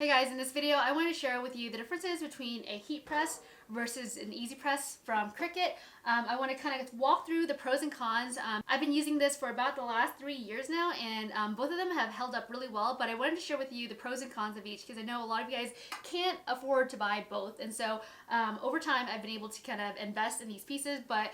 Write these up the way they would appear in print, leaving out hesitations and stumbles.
Hey guys, in this video I want to share with you the differences between a heat press versus an EasyPress from Cricut. I want to kind of walk through the pros and cons. I've been using this for about the last 3 years now, and both of them have held up really well, but I wanted to share with you the pros and cons of each because I know a lot of you guys can't afford to buy both, and so over time I've been able to kind of invest in these pieces. But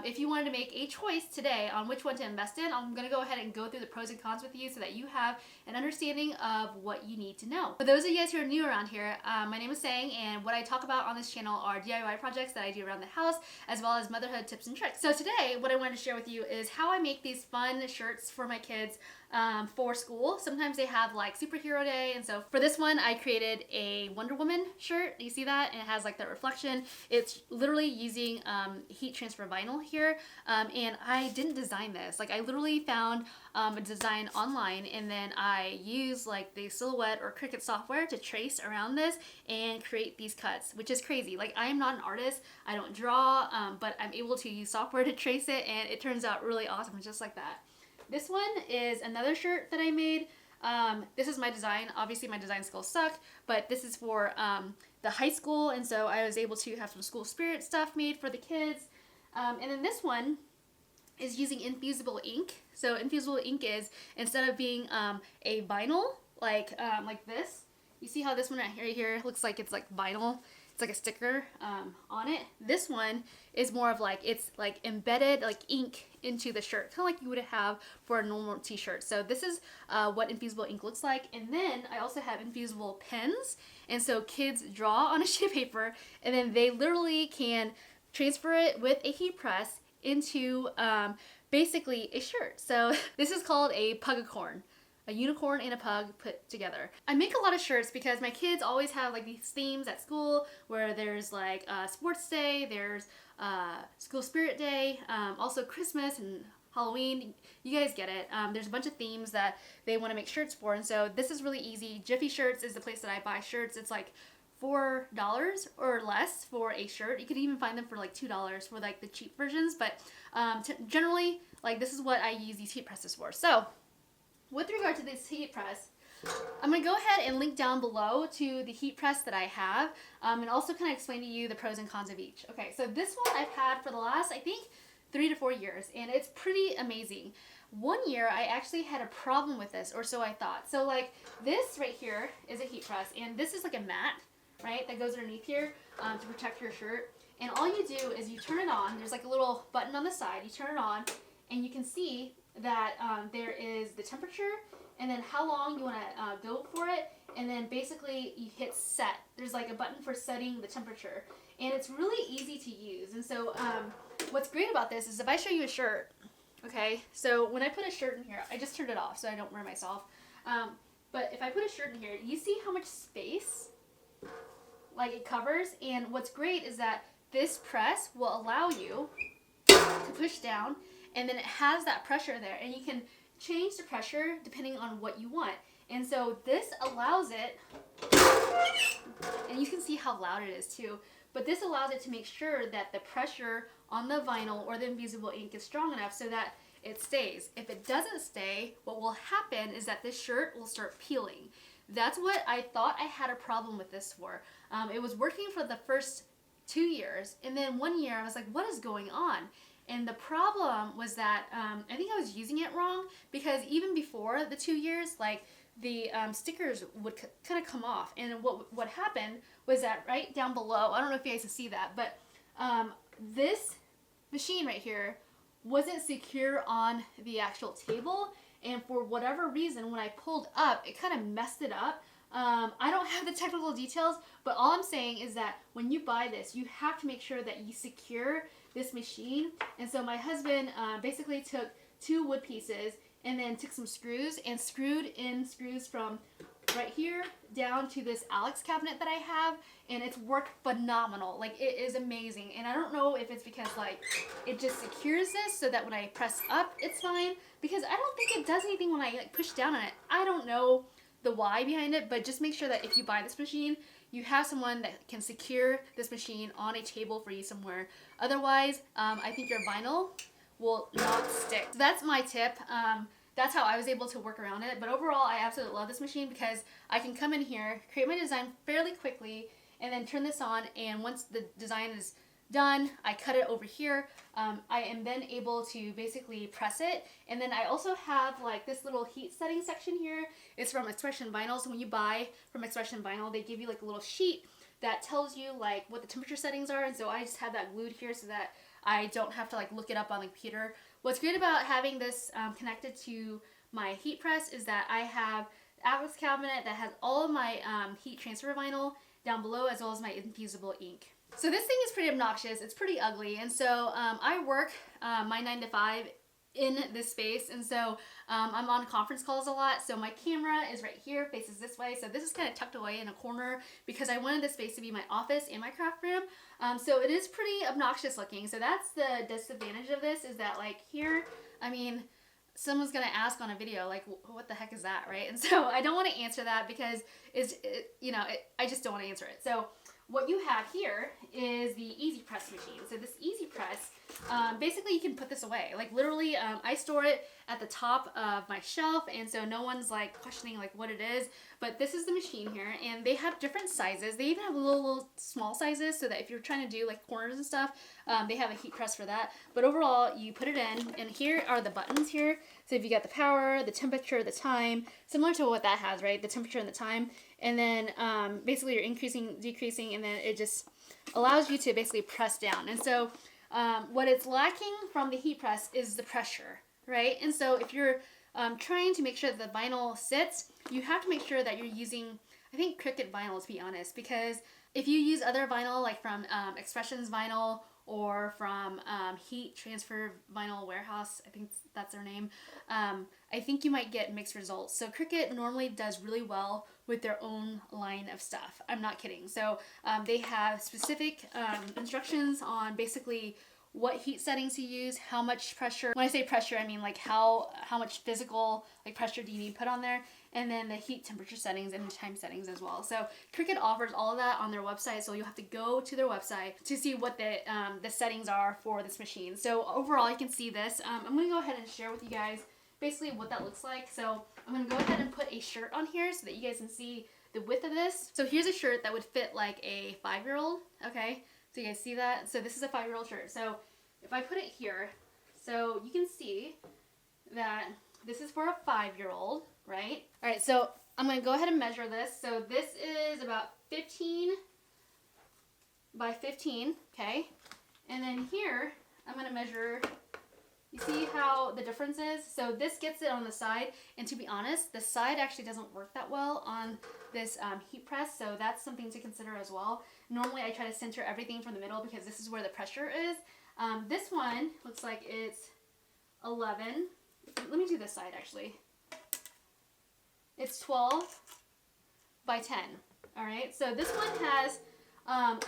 if you wanted to make a choice today on which one to invest in, I'm going to go ahead and go through the pros and cons with you so that you have an understanding of what you need to know. For those of you guys who are new around here, my name is Seng, and what I talk about on this channel are DIY projects that I do around the house, as well as motherhood tips and tricks. So today, what I wanted to share with you is how I make these fun shirts for my kids for school. Sometimes they have like superhero day, and so for this one, I created a Wonder Woman shirt. You see that? And it has like that reflection. It's literally using heat transfer vinyl here, and I didn't design this. Like I literally found a design online, and then I use like the Silhouette or Cricut software to trace around this and create these cuts, which is crazy. Like I am not an artist, I don't draw, but I'm able to use software to trace it, and it turns out really awesome, just like that. This one is another shirt that I made. This is my design. Obviously my design skills suck, but this is for the high school, and so I was able to have some school spirit stuff made for the kids. And then this one is using infusible ink. So infusible ink is, instead of being a vinyl like this, you see how this one right here looks like it's like vinyl. It's like a sticker on it. This one is more of like, it's like embedded like ink into the shirt, kind of like you would have for a normal t-shirt. So this is what infusible ink looks like. And then I also have infusible pens, and so kids draw on a sheet of paper, and then they literally can transfer it with a heat press into basically a shirt. So this is called a pugacorn. A unicorn and a pug put together. I make a lot of shirts because my kids always have like these themes at school where there's like sports day, there's school spirit day, also Christmas and Halloween. You guys get it. There's a bunch of themes that they want to make shirts for, and so this is really easy. Jiffy Shirts is the place that I buy shirts. It's like $4 or less for a shirt. You could even find them for like $2 for like the cheap versions, but generally like this is what I use these heat presses for. So with regard to this heat press, I'm going to go ahead and link down below to the heat press that I have, and also kind of explain to you the pros and cons of each. Okay, so this one I've had for the last, I think, 3 to 4 years, and it's pretty amazing. One year I actually had a problem with this, or so I thought. So like this right here is a heat press, and this is like a mat, right, that goes underneath here to protect your shirt. And all you do is you turn it on. There's like a little button on the side. You turn it on, and you can see that there is the temperature, and then how long you want to go for it, and then basically you hit set. There's like a button for setting the temperature, and it's really easy to use. And so what's great about this is if I show you a shirt, okay, so when I put a shirt in here, I just turned it off so I don't wear myself, but if I put a shirt in here, you see how much space like it covers. And what's great is that this press will allow you to push down, and then it has that pressure there, and you can change the pressure depending on what you want. And so this allows it, and you can see how loud it is too, but this allows it to make sure that the pressure on the vinyl or the invisible ink is strong enough so that it stays. If it doesn't stay, what will happen is that this shirt will start peeling. That's what I thought I had a problem with this for. It was working for the first 2 years, and then 1 year I was like, what is going on? And the problem was that I think I was using it wrong, because even before the 2 years, like the stickers would kind of come off. And what happened was that right down below, I don't know if you guys can see that, but this machine right here wasn't secure on the actual table. And for whatever reason, when I pulled up, it kind of messed it up. I don't have the technical details, but all I'm saying is that when you buy this, you have to make sure that you secure this machine. And so my husband basically took 2 wood pieces and then took some screws and screwed in screws from right here down to this Alex cabinet that I have, and it's worked phenomenal. Like it is amazing. And I don't know if it's because like it just secures this so that when I press up it's fine, because I don't think it does anything when I like push down on it. I don't know the why behind it, but just make sure that if you buy this machine, you have someone that can secure this machine on a table for you somewhere. Otherwise, I think your vinyl will not stick. So that's my tip. that's how I was able to work around it. But overall, I absolutely love this machine because I can come in here, create my design fairly quickly, and then turn this on, and once the design is done, I cut it over here. I am then able to basically press it, and then I also have like this little heat setting section here. It's from Expression Vinyl, so when you buy from Expression Vinyl, they give you like a little sheet that tells you like what the temperature settings are, and so I just have that glued here so that I don't have to like look it up on the computer. What's great about having this connected to my heat press is that I have Atlas cabinet that has all of my heat transfer vinyl down below, as well as my infusible ink. So this thing is pretty obnoxious. It's pretty ugly, and so I work my 9 to 5 in this space, and so I'm on conference calls a lot, so my camera is right here, faces this way, so this is kind of tucked away in a corner because I wanted this space to be my office and my craft room. So it is pretty obnoxious looking. So that's the disadvantage of this, is that like here, I mean, someone's gonna ask on a video like, what the heck is that, right? And so I don't want to answer that because I just don't want to answer it. So what you have here is the EasyPress machine. So this EasyPress, basically you can put this away. Like literally, I store it at the top of my shelf, and so no one's like questioning like what it is. But this is the machine here, and they have different sizes. They even have little small sizes, so that if you're trying to do like corners and stuff, they have a heat press for that. But overall, you put it in, and here are the buttons here. So if you got the power, the temperature, the time, similar to what that has, right? The temperature and the time. And then basically you're increasing, decreasing, and then it just allows you to basically press down. And so what it's lacking from the heat press is the pressure, right? And so if you're trying to make sure that the vinyl sits, you have to make sure that you're using, I think, Cricut vinyl, to be honest, because if you use other vinyl, like from Expressions Vinyl or from Heat Transfer Vinyl Warehouse, I think that's their name, I think you might get mixed results. So Cricut normally does really well with their own line of stuff. I'm not kidding. So they have specific instructions on basically what heat settings to use, how much pressure. When I say pressure, I mean like how much physical like pressure do you need put on there, and then the heat temperature settings and the time settings as well. So Cricut offers all of that on their website, so you'll have to go to their website to see what the settings are for this machine. So overall, you can see this. I'm going to go ahead and share with you guys basically what that looks like. So I'm going to go ahead and put a shirt on here so that you guys can see the width of this. So here's a shirt that would fit like a 5-year-old, okay? So you guys see that? So this is a 5-year-old shirt. So if I put it here, so you can see that this is for a 5-year-old, right? All right, so I'm going to go ahead and measure this. So this is about 15 by 15, okay? And then here, I'm going to measure, you see how the difference is? So this gets it on the side, and to be honest, the side actually doesn't work that well on this heat press, so that's something to consider as well. Normally I try to center everything from the middle because this is where the pressure is. This one looks like it's 11. Let me do this side actually. It's 12 by 10. All right, so this one has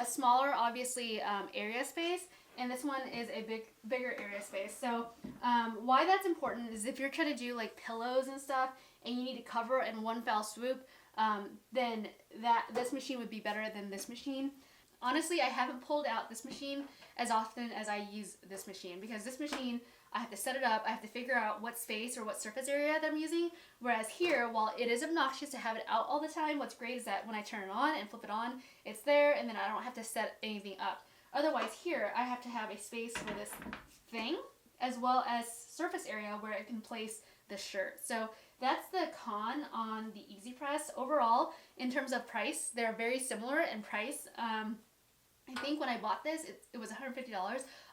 a smaller, obviously, area space, and this one is a bigger area space. So why that's important is if you're trying to do like pillows and stuff and you need to cover in one fell swoop, then this machine would be better than this machine. Honestly, I haven't pulled out this machine as often as I use this machine, because this machine, I have to set it up, I have to figure out what space or what surface area that I'm using, whereas here, while it is obnoxious to have it out all the time, what's great is that when I turn it on and flip it on, it's there, and then I don't have to set anything up. Otherwise here, I have to have a space for this thing, as well as surface area where I can place the shirt. So that's the con on the EasyPress. Overall, in terms of price, they're very similar in price. I think when I bought this, it was $150.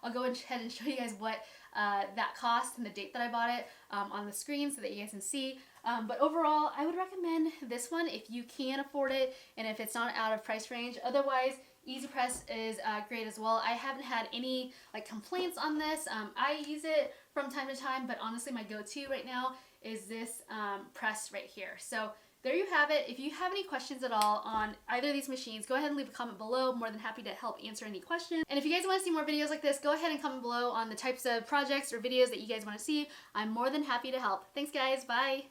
I'll go ahead and show you guys what that cost and the date that I bought it on the screen so that you guys can see. But overall, I would recommend this one if you can afford it and if it's not out of price range. Otherwise, EasyPress is great as well. I haven't had any like complaints on this. I use it from time to time, but honestly my go-to right now is this press right here. So there you have it. If you have any questions at all on either of these machines, go ahead and leave a comment below. I'm more than happy to help answer any questions. And if you guys want to see more videos like this, go ahead and comment below on the types of projects or videos that you guys want to see. I'm more than happy to help. Thanks guys, bye!